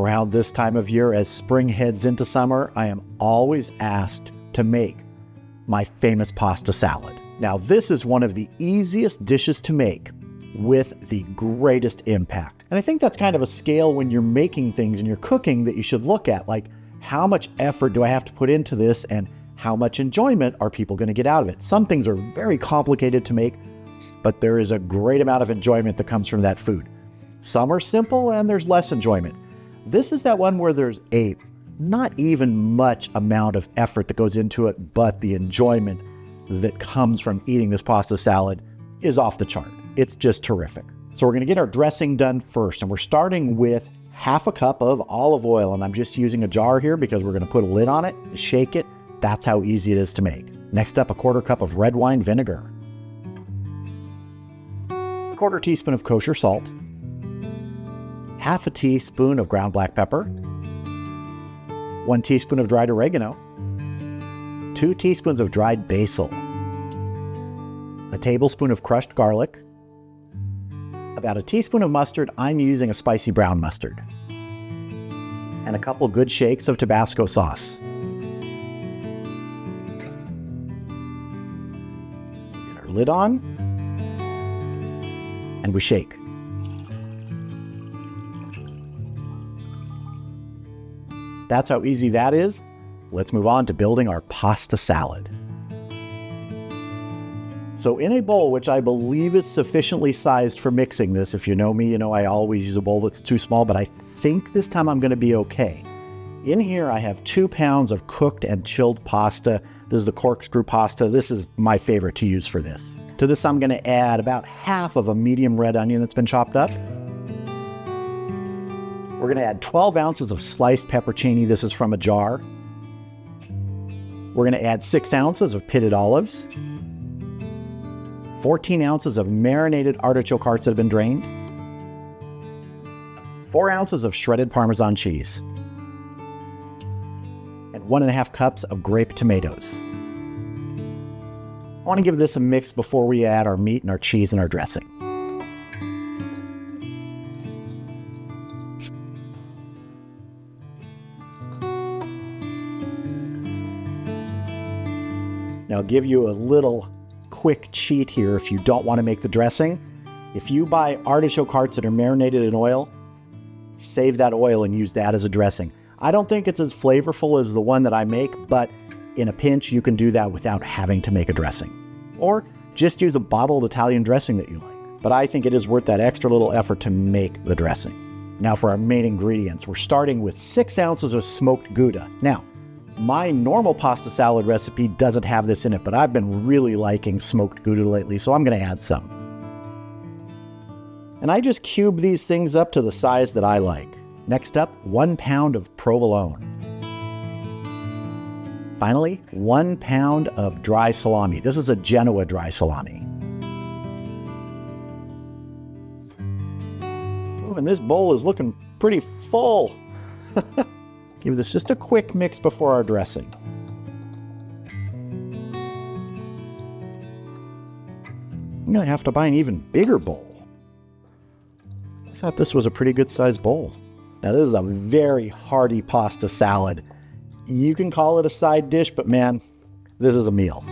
Around this time of year, as spring heads into summer, I am always asked to make my famous pasta salad. Now, this is one of the easiest dishes to make with the greatest impact. And I think that's kind of a scale when you're making things and you're cooking that you should look at, like how much effort do I have to put into this and how much enjoyment are people going to get out of it? Some things are very complicated to make, but there is a great amount of enjoyment that comes from that food. Some are simple and there's less enjoyment. This is that one where there's a not even much amount of effort that goes into it, but the enjoyment that comes from eating this pasta salad is off the chart. It's just terrific. So we're going to get our dressing done first, and we're starting with half a cup of olive oil, and I'm just using a jar here because we're going to put a lid on it, shake it. That's how easy it is to make. Next up, a quarter cup of red wine vinegar, a quarter teaspoon of kosher salt, half a teaspoon of ground black pepper, 1 teaspoon of dried oregano, 2 teaspoons of dried basil, a tablespoon of crushed garlic, about a teaspoon of mustard. I'm using a spicy brown mustard, and a couple good shakes of Tabasco sauce. Get our lid on, and we shake. That's how easy that is. Let's move on to building our pasta salad. So in a bowl, which I believe is sufficiently sized for mixing this, if you know me, you know I always use a bowl that's too small, but I think this time I'm going to be okay. In here, I have 2 pounds of cooked and chilled pasta. This is the corkscrew pasta. This is my favorite to use for this. To this, I'm going to add about half of a medium red onion that's been chopped up. We're going to add 12 ounces of sliced pepperoncini. This is from a jar. We're going to add 6 ounces of pitted olives, 14 ounces of marinated artichoke hearts that have been drained, 4 ounces of shredded Parmesan cheese, and 1.5 cups of grape tomatoes. I want to give this a mix before we add our meat and our cheese and our dressing. Now, I'll give you a little quick cheat here if you don't want to make the dressing. If you buy artichoke hearts that are marinated in oil, save that oil and use that as a dressing. I don't think it's as flavorful as the one that I make, but in a pinch, you can do that without having to make a dressing. Or just use a bottled Italian dressing that you like. But I think it is worth that extra little effort to make the dressing. Now for our main ingredients, we're starting with 6 ounces of smoked Gouda. Now, my normal pasta salad recipe doesn't have this in it, but I've been really liking smoked Gouda lately, so I'm going to add some. And I just cube these things up to the size that I like. Next up, 1 pound of provolone. Finally, 1 pound of dry salami. This is a Genoa dry salami. Ooh, and this bowl is looking pretty full. Give this just a quick mix before our dressing. I'm going to have to buy an even bigger bowl. I thought this was a pretty good sized bowl. Now this is a very hearty pasta salad. You can call it a side dish, but man, this is a meal.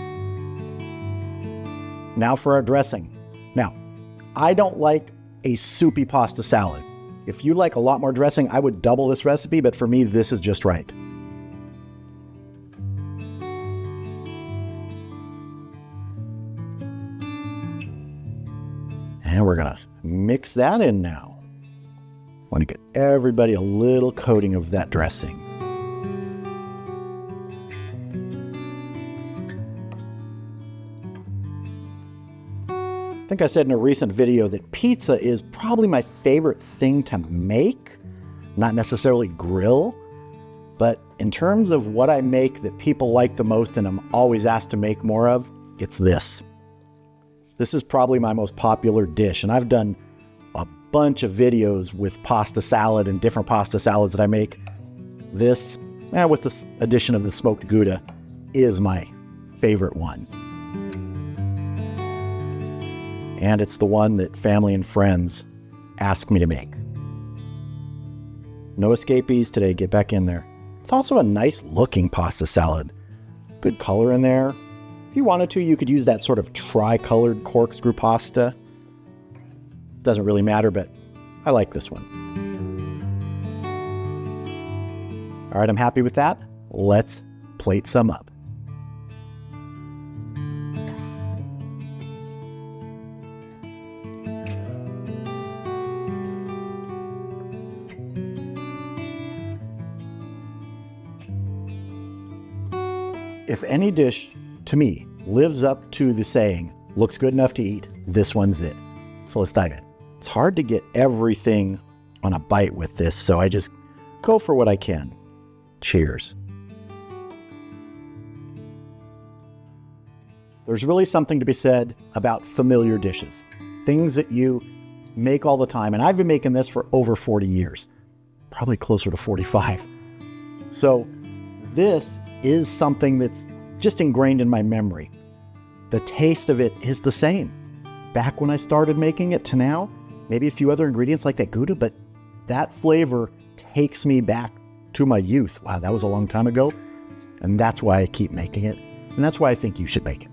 Now for our dressing. Now, I don't like a soupy pasta salad. If you like a lot more dressing, I would double this recipe, but for me, this is just right. And we're gonna mix that in now. Want to get everybody a little coating of that dressing. I think I said in a recent video that pizza is probably my favorite thing to make, not necessarily grill, but in terms of what I make that people like the most and I'm always asked to make more of, it's this. This is probably my most popular dish, and I've done a bunch of videos with pasta salad and different pasta salads that I make. This, with the addition of the smoked Gouda, is my favorite one. And it's the one that family and friends ask me to make. No escapees today, get back in there. It's also a nice looking pasta salad. Good color in there. If you wanted to, you could use that sort of tri-colored corkscrew pasta. Doesn't really matter, but I like this one. All right, I'm happy with that. Let's plate some up. If any dish, to me, lives up to the saying, looks good enough to eat, this one's it. So let's dive in. It's hard to get everything on a bite with this, so I just go for what I can. Cheers. There's really something to be said about familiar dishes, things that you make all the time. And I've been making this for over 40 years, probably closer to 45. So this is something that's just ingrained in my memory. The taste of it is the same. Back when I started making it to now, maybe a few other ingredients like that Gouda, but that flavor takes me back to my youth. Wow, that was a long time ago. And that's why I keep making it. And that's why I think you should make it.